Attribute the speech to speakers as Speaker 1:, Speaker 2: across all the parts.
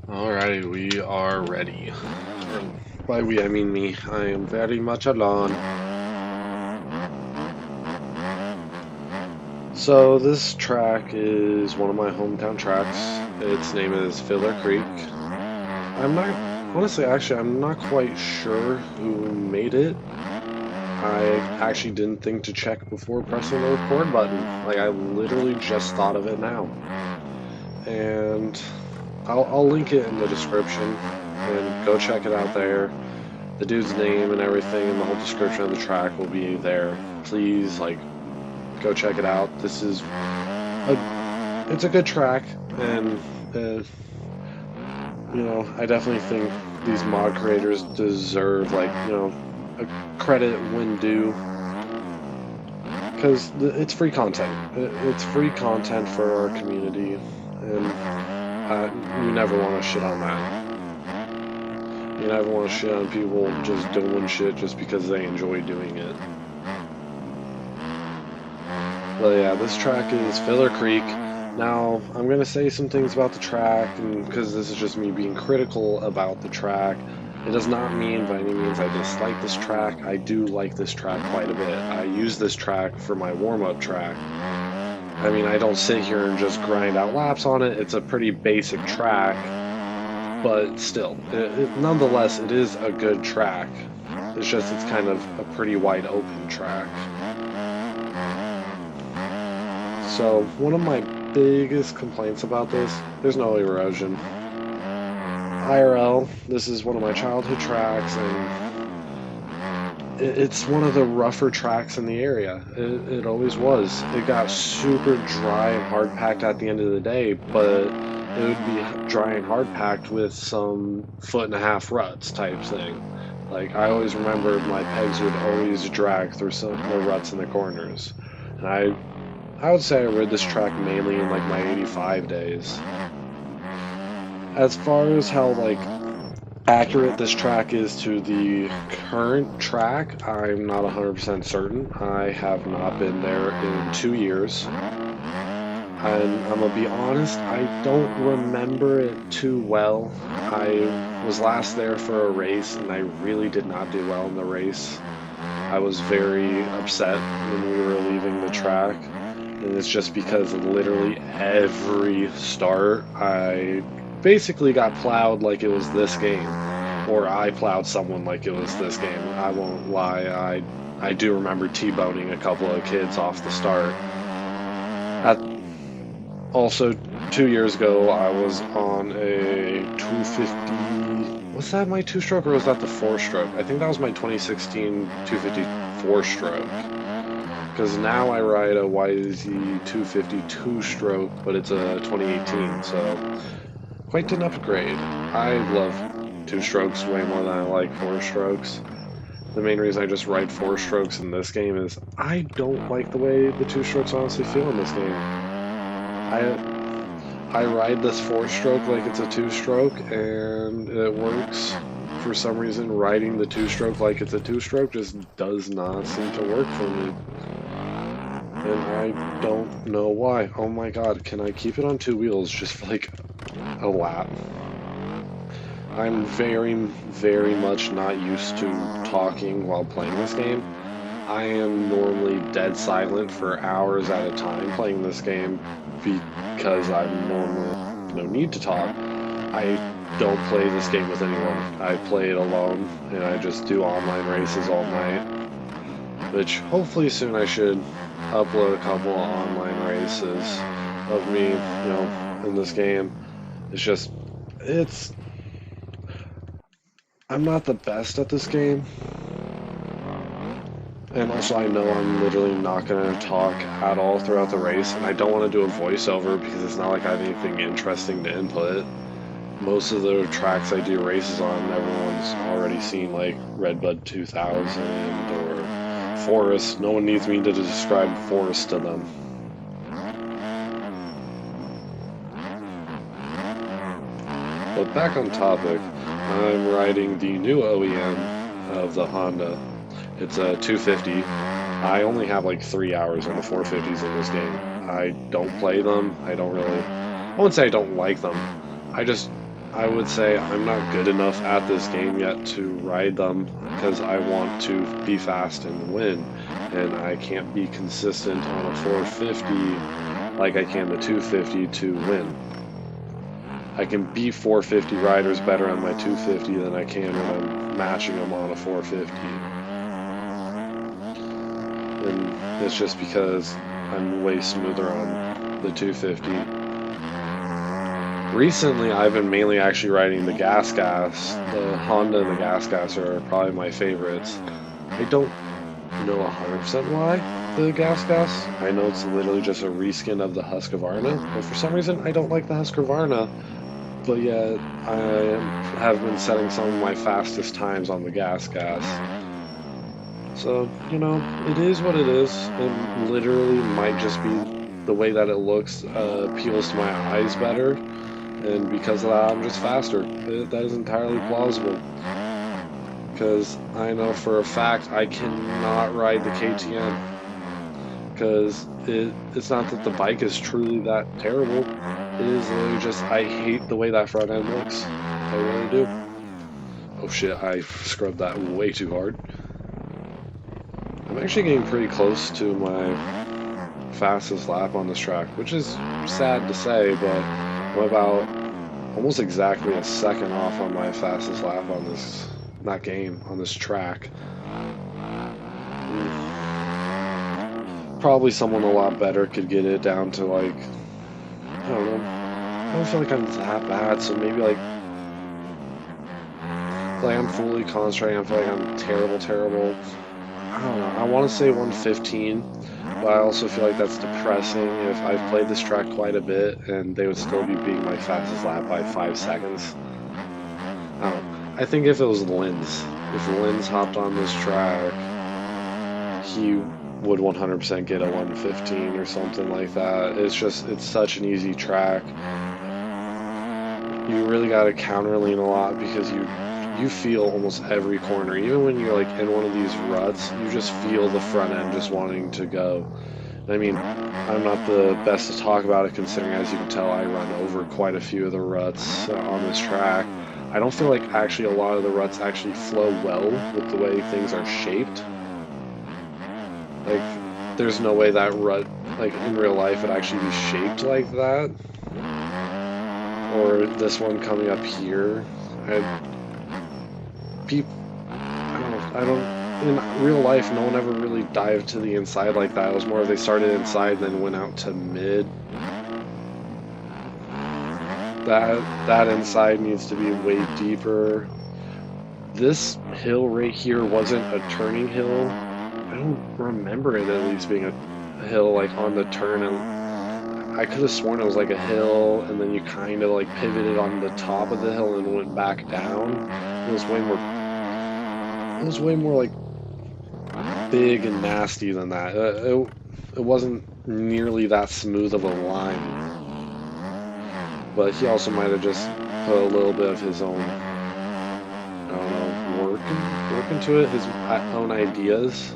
Speaker 1: Alrighty, we are ready. By we, I mean me. I am very much alone. So this track is one of my hometown tracks. Its name is Filler Creek. I'm not quite sure who made it. I actually didn't think to check before pressing the record button. Like, I literally just thought of it now. And I'll link it in the description and go check it out there. The dude's name and everything and the whole description of the track will be there. Please, go check it out. It's a good track, and I definitely think these mod creators deserve, a credit when due, because it's free content. It's free content for our community, and you never want to shit on that. You never want to shit on people just doing shit just because they enjoy doing it. But yeah, this track is Filler Creek. Now, I'm going to say some things about the track, and because this is just me being critical about the track. It does not mean by any means I dislike this track. I do like this track quite a bit. I use this track for my warm-up track. I mean, I don't sit here and just grind out laps on it. It's a pretty basic track, but still, nonetheless, it is a good track. It's kind of a pretty wide open track. So, one of my biggest complaints about this, there's no erosion. IRL, this is one of my childhood tracks, and it's one of the rougher tracks in the area. It always was. It got super dry and hard packed at the end of the day, but it would be dry and hard packed with some 1.5 ruts type thing. Like, I always remember my pegs would always drag through some of the ruts in the corners. And I would say I rode this track mainly in like my 85 days. As far as how accurate this track is to the current track, I'm not 100% certain. I have not been there in 2 years. And I'm gonna be honest, I don't remember it too well. I was last there for a race and I really did not do well in the race. I was very upset when we were leaving the track. And it's just because literally every start I basically got plowed like it was this game, or I plowed someone like it was this game. I won't lie, I do remember T-boning a couple of kids off the start. Also, 2 years ago, I was on a 250. Was that my 2-stroke or was that the 4-stroke? I think that was my 2016 250 4-stroke. Because now I ride a YZ 250 2-stroke, but it's a 2018, so quite an upgrade. I love 2-strokes way more than I like 4-strokes. The main reason I just ride 4-strokes in this game is I don't like the way the 2-strokes honestly feel in this game. I ride this 4-stroke like it's a 2-stroke, and it works. For some reason, riding the 2-stroke like it's a 2-stroke just does not seem to work for me. And I don't know why. Oh my god, can I keep it on 2 wheels just for like a lap? I'm very, very much not used to talking while playing this game. I am normally dead silent for hours at a time playing this game because I'm normally no need to talk. I don't play this game with anyone. I play it alone and I just do online races all night. Which hopefully soon I should upload a couple of online races of me, in this game. I'm not the best at this game. And also I know I'm literally not going to talk at all throughout the race, and I don't want to do a voiceover because it's not like I have anything interesting to input. Most of the tracks I do races on, everyone's already seen, like Redbud 2000 or Forest. No one needs me to describe Forest to them. But back on topic, I'm riding the new OEM of the Honda. It's a 250. I only have like 3 hours on the 450s in this game. I don't play them. I won't say I don't like them. I would say I'm not good enough at this game yet to ride them because I want to be fast and win, and I can't be consistent on a 450 like I can the 250 to win. I can beat 450 riders better on my 250 than I can when I'm matching them on a 450. And it's just because I'm way smoother on the 250. Recently, I've been mainly actually riding the Gas. The Honda and the Gas are probably my favorites. I don't know 100% why the Gas. I know it's literally just a reskin of the Husqvarna, but for some reason I don't like the Husqvarna. But yet, I have been setting some of my fastest times on the Gas. So, you know, it is what it is. It literally might just be the way that it looks appeals to my eyes better. And because of that, I'm just faster. That is entirely plausible. Because I know for a fact I cannot ride the KTM. Because it's not that the bike is truly that terrible. It is literally just, I hate the way that front end looks. I really do. Oh shit, I scrubbed that way too hard. I'm actually getting pretty close to my fastest lap on this track, which is sad to say, but I'm about almost exactly a second off on my fastest lap on this, not game, on this track. Probably someone a lot better could get it down to like, I don't know, I don't feel like I'm that bad, so maybe like I'm fully concentrating, I feel like I'm terrible. I don't know, I want to say 115, but I also feel like that's depressing if I've played this track quite a bit and they would still be beating my fastest lap by 5 seconds. I don't know. I think if it was Linz, if Linz hopped on this track, he would 100% get a 115 or something like that. It's such an easy track. You really got to counter lean a lot because you feel almost every corner. Even when you're like in one of these ruts, you just feel the front end just wanting to go. I mean, I'm not the best to talk about it considering, as you can tell, I run over quite a few of the ruts on this track. I don't feel like actually a lot of the ruts actually flow well with the way things are shaped. Like, there's no way that rut, like in real life, would actually be shaped like that. Or this one coming up here. I don't, in real life, no one ever really dived to the inside like that. It was more they started inside and then went out to mid. That inside needs to be way deeper. This hill right here wasn't a turning hill. I don't remember it at least being a hill like on the turn, and I could have sworn it was like a hill and then you kind of like pivoted on the top of the hill and went back down. It was way more like big and nasty than that. It wasn't nearly that smooth of a line. But he also might have just put a little bit of his own, I don't know, work into it, his own ideas.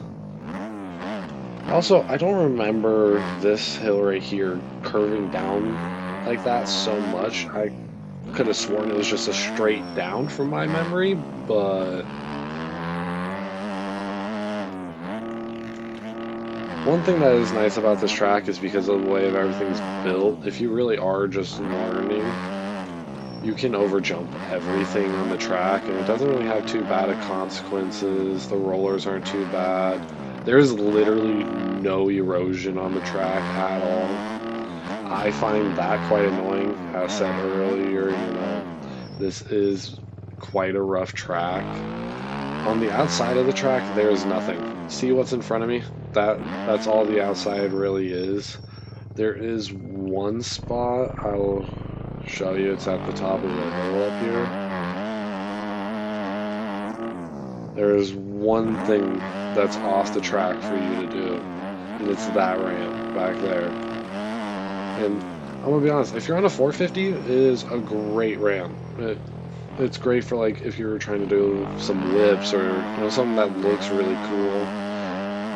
Speaker 1: Also, I don't remember this hill right here curving down like that so much. I could have sworn it was just a straight down from my memory, but one thing that is nice about this track is because of the way everything's built, if you really are just learning, you can overjump everything on the track, and it doesn't really have too bad of consequences. The rollers aren't too bad. There's literally no erosion on the track at all. I find that quite annoying. As I said earlier, you know, this is quite a rough track. On the outside of the track, there's nothing. See what's in front of me? That's all the outside really is. There is one spot I'll show you. It's at the top of the hill up here. There is one thing that's off the track for you to do, and it's that ramp back there. And I'm gonna be honest, if you're on a 450, it is a great ramp. It's great for like if you're trying to do some whips or something that looks really cool.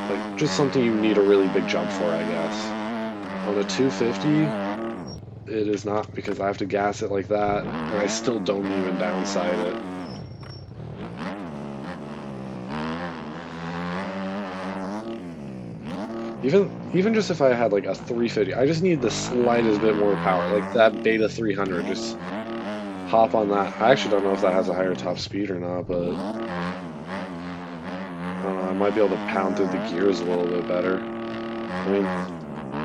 Speaker 1: Like just something you need a really big jump for, I guess. On a 250, it is not because I have to gas it like that, and I still don't even downside it. Even just if I had like a 350, I just need the slightest bit more power, like that Beta 300. Just hop on that. I actually don't know if that has a higher top speed or not, but I don't know. I might be able to pound through the gears a little bit better. I mean,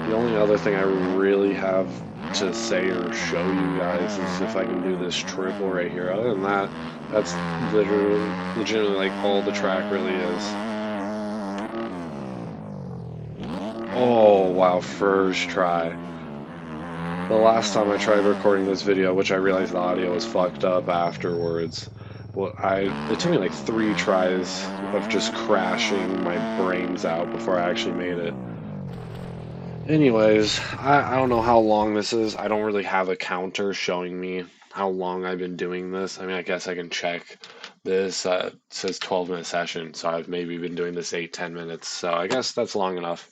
Speaker 1: the only other thing I really have to say or show you guys is if I can do this triple right here. Other than that, that's literally, legitimately like all the track really is. Oh, wow, first try. The last time I tried recording this video, which I realized the audio was fucked up afterwards, well, it took me like 3 tries of just crashing my brains out before I actually made it. Anyways, I don't know how long this is. I don't really have a counter showing me how long I've been doing this. I mean, I guess I can check this. It says 12-minute session, so I've maybe been doing this 8-10 minutes. So I guess that's long enough.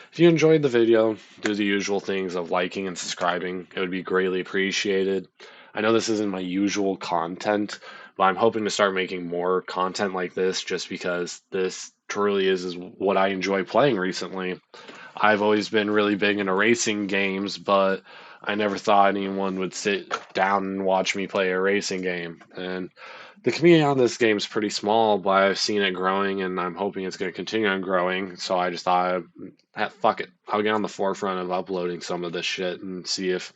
Speaker 1: If you enjoyed the video, do the usual things of liking and subscribing. It would be greatly appreciated. I know this isn't my usual content, but I'm hoping to start making more content like this just because this truly is what I enjoy playing recently. I've always been really big into racing games, but I never thought anyone would sit down and watch me play a racing game. And the community on this game is pretty small, but I've seen it growing, and I'm hoping it's going to continue on growing. So I just thought, fuck it, I'll get on the forefront of uploading some of this shit and see if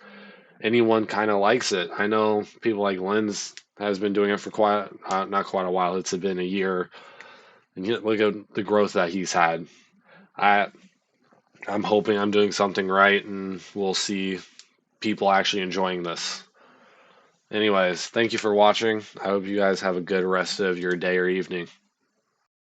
Speaker 1: anyone kind of likes it. I know people like Lynn's has been doing it for quite not quite a while. It's been a year, and look at the growth that he's had. I I'm hoping I'm doing something right, and we'll see people actually enjoying this. Anyways, thank you for watching. I hope you guys have a good rest of your day or evening.